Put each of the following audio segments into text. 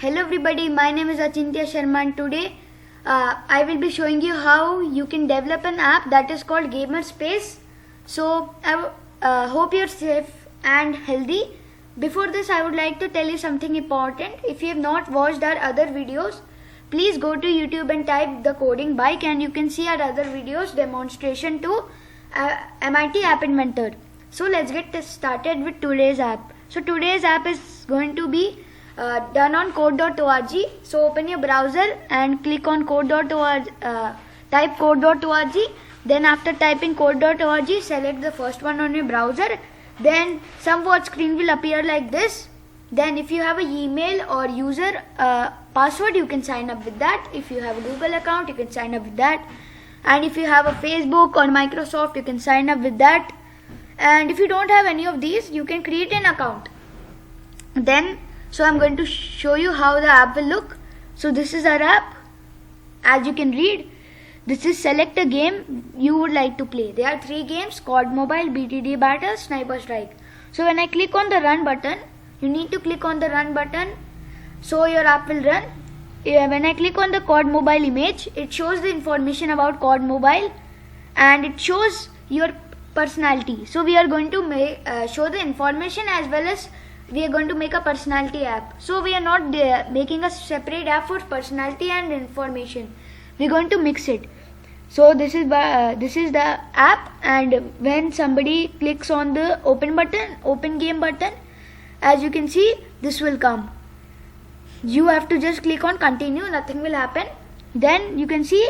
Hello everybody, my name is Achintya Sharma and today I will be showing you how you can develop an app that is called Gamerspace. So I hope you're safe and healthy. Before this I would like to tell you something important. If you have not watched our other videos, please go to YouTube and type the coding bike and you can see our other videos demonstration to MIT App Inventor. So let's get started with today's app. So today's app is going to be done on code.org. So open your browser and click on code.org, type code.org. Then after typing code.org, select the first one on your browser. Then some word screen will appear like this. Then if you have an email or user password, you can sign up with that. If you have a Google account, you can sign up with that. And if you have a Facebook or Microsoft, you can sign up with that. And if you don't have any of these, you can create an account. So I'm going to show you how the app will look. So this is our app. As you can read, this is select a game you would like to play. There are 3 games: COD Mobile, BTD Battle, Sniper Strike. So when I click on the run button, you need to click on the run button so your app will run. When I click on the COD Mobile image, it shows the information about COD Mobile and it shows your personality. So we are going to show the information as well as we are going to make a personality app. So we are not making a separate app for personality and information. We are going to mix it. So this is the app, and when somebody clicks on the open game button, as you can see, this will come. You have to just click on continue, nothing will happen. Then you can see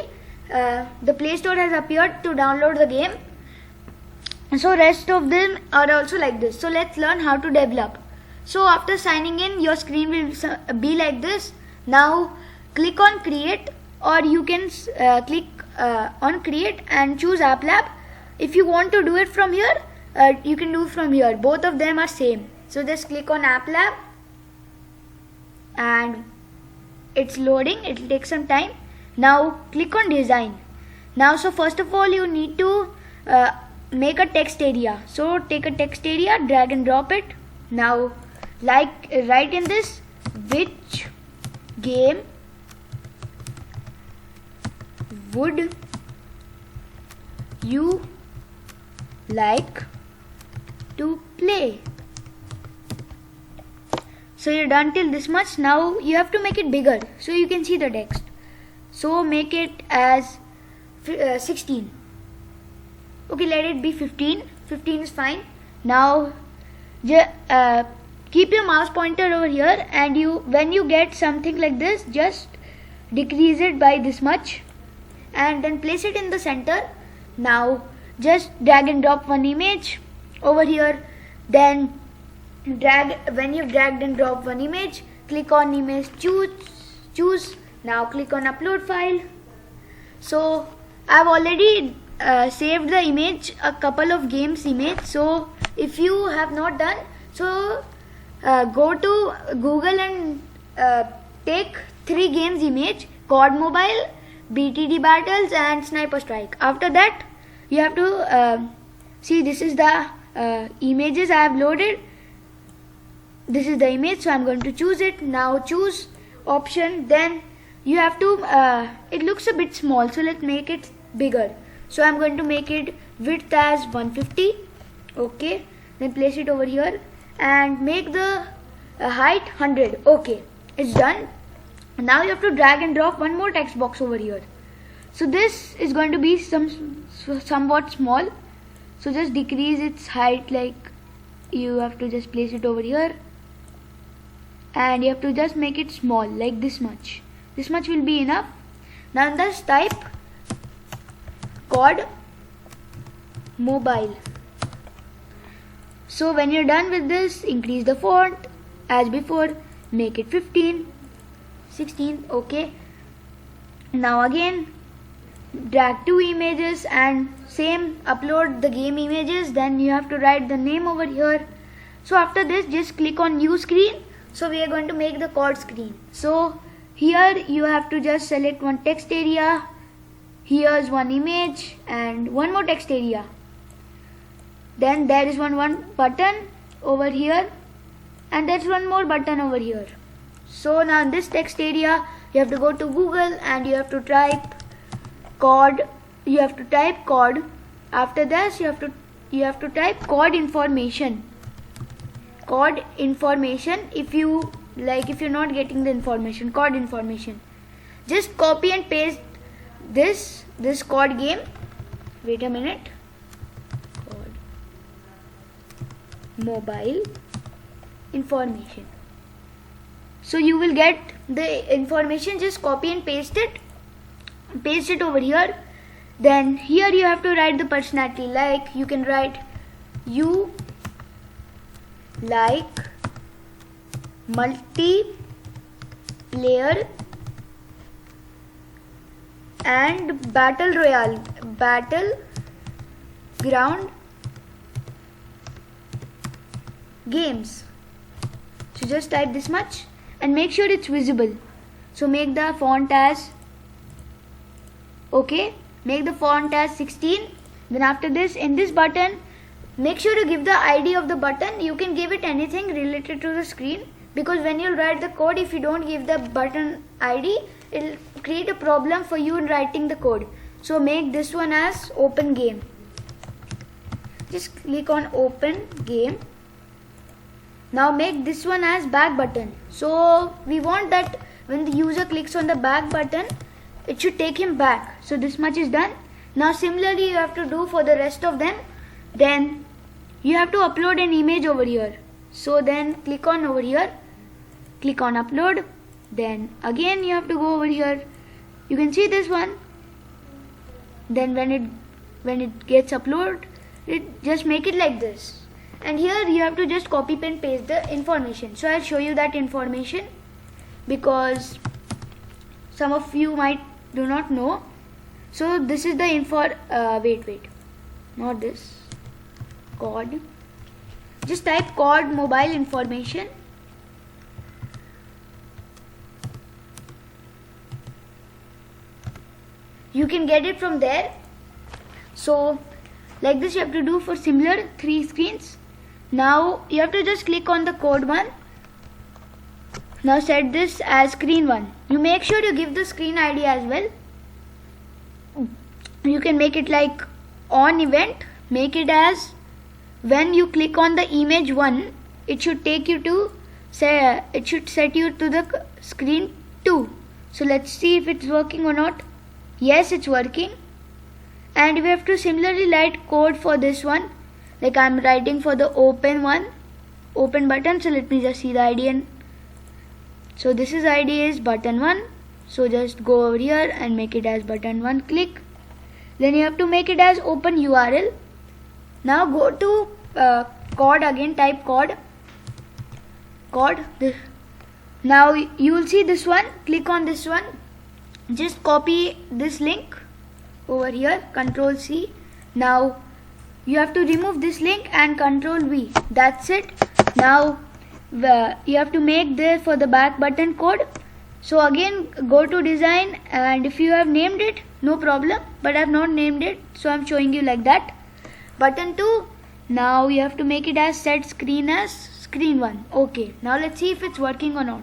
the Play Store has appeared to download the game. So rest of them are also like this. So let's learn how to develop. So after signing in, your screen will be like this. Now click on create, or you can click on create and choose App Lab. If you want to do it from here, you can do from here. Both of them are same. So just click on App Lab and it's loading. It will take some time. Now click on design. Now so first of all you need to make a text area. So take a text area, drag and drop it. Now write in this, which game would you like to play? So you're done till this much. Now you have to make it bigger so you can see the text. So make it as 16. Okay, let it be 15. 15 is fine. Now keep your mouse pointer over here, and when you get something like this, just decrease it by this much and then place it in the center. Now just drag and drop one image over here. Then when you've dragged and dropped one image, click on image, choose. Now click on upload file. So I've already saved the image, a couple of games image. So if you have not done so, go to Google and take 3 games image: COD Mobile, BTD Battles and Sniper Strike. After that you have to see, this is the images I have loaded. This is the image, so I'm going to choose it. Now choose option. Then you have to it looks a bit small, so let's make it bigger. So I'm going to make it width as 150. Okay, then place it over here and make the height 100. Okay, it's done. Now you have to drag and drop one more text box over here. So this is going to be somewhat small, so just decrease its height. Like, you have to just place it over here and you have to just make it small, like this much. This much will be enough. Now just type COD Mobile. So when you're done with this, increase the font as before, make it 15, 16. Okay. Now again drag 2 images and same upload the game images. Then you have to write the name over here. So after this, just click on new screen. So we are going to make the COD screen. So here you have to just select one text area. Here's one image and one more text area. Then there is one button over here and there's one more button over here. So now in this text area, you have to go to Google and you have to type code. You have to type code. After this, you have to type code information. Code information. If you're not getting the information, code information. Just copy and paste this code game. Wait a minute. Code mobile information. So you will get the information. Just copy and paste it. Paste it over here. Then here you have to write the personality. Like you can write you like multiplayer and battle royale, battleground games. So just type this much and make sure it's visible. So make the font as make the font as 16. Then after this, in this button, make sure to give the ID of the button. You can give it anything related to the screen, because when you write the code, if you don't give the button ID, it will create a problem for you in writing the code. So make this one as open game. Just click on open game. Now make this one as back button. So we want that when the user clicks on the back button, it should take him back. So this much is done. Now similarly you have to do for the rest of them. Then you have to upload an image over here. So then click on over here, click on upload. Then again you have to go over here. You can see this one. Then when it gets uploaded, just make it like this. And here you have to just copy and paste the information. So I'll show you that information, because some of you might do not know. So this is the not this, code. Just type code mobile information. You can get it from there. So like this you have to do for similar 3 screens. Now you have to just click on the code one. Now set this as screen 1. You make sure you give the screen ID as well. You can make it like on event. Make it as when you click on the image 1, it should take you to it should set you to the screen 2. So let's see if it's working or not. Yes, it's working. And we have to similarly write code for this one. Like I'm writing for the open button. So let me just see the ID. And so this is ID is button 1. So just go over here and make it as button 1. Click. Then you have to make it as open URL. Now go to code again. Type code. Now you will see this one. Click on this one. Just copy this link over here. Control C. Now you have to remove this link and Control V. That's it. Now you have to make there for the back button code. So again go to design, and if you have named it, no problem, but I have not named it, so I am showing you like that. Button 2. Now you have to make it as set screen as screen 1. Okay, now let's see if it's working or not.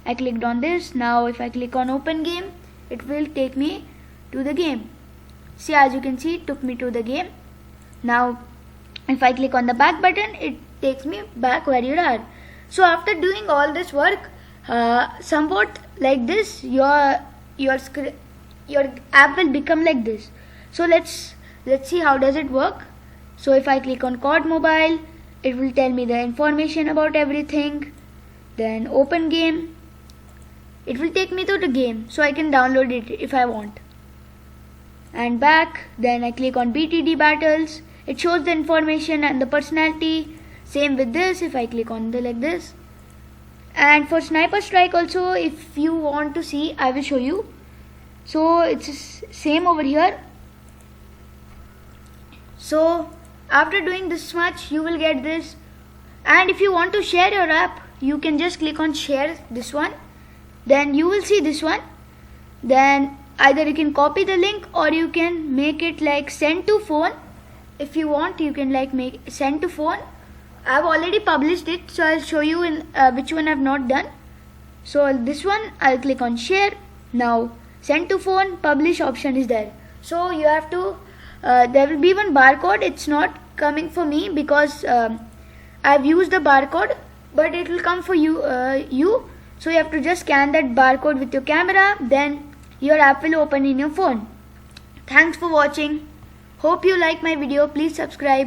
I clicked on this. Now if I click on open game, it will take me to the game. See, as you can see, it took me to the game. Now if I click on the back button, it takes me back where you are. So after doing all this work, somewhat like this, your app will become like this. So let's see how does it work. So if I click on code mobile, it will tell me the information about everything. Then open game, it will take me to the game, so I can download it if I want. And back, then I click on BTD battles, it shows the information and the personality. Same with this, if I click on the like this. And for Sniper Strike also, if you want to see, I will show you. So it's same over here. So after doing this much, you will get this. And if you want to share your app, you can just click on share this one. Then you will see this one. Then either you can copy the link or you can make it like send to phone. If you want, you can like make send to phone. I have already published it, so I'll show you in which one I have not done. So this one I'll click on share. Now send to phone, publish option is there. So you have to there will be one barcode. It's not coming for me because I've used the barcode, but it will come for you. So you have to just scan that barcode with your camera, then your app will open in your phone. Thanks for watching. Hope you like my video. Please subscribe.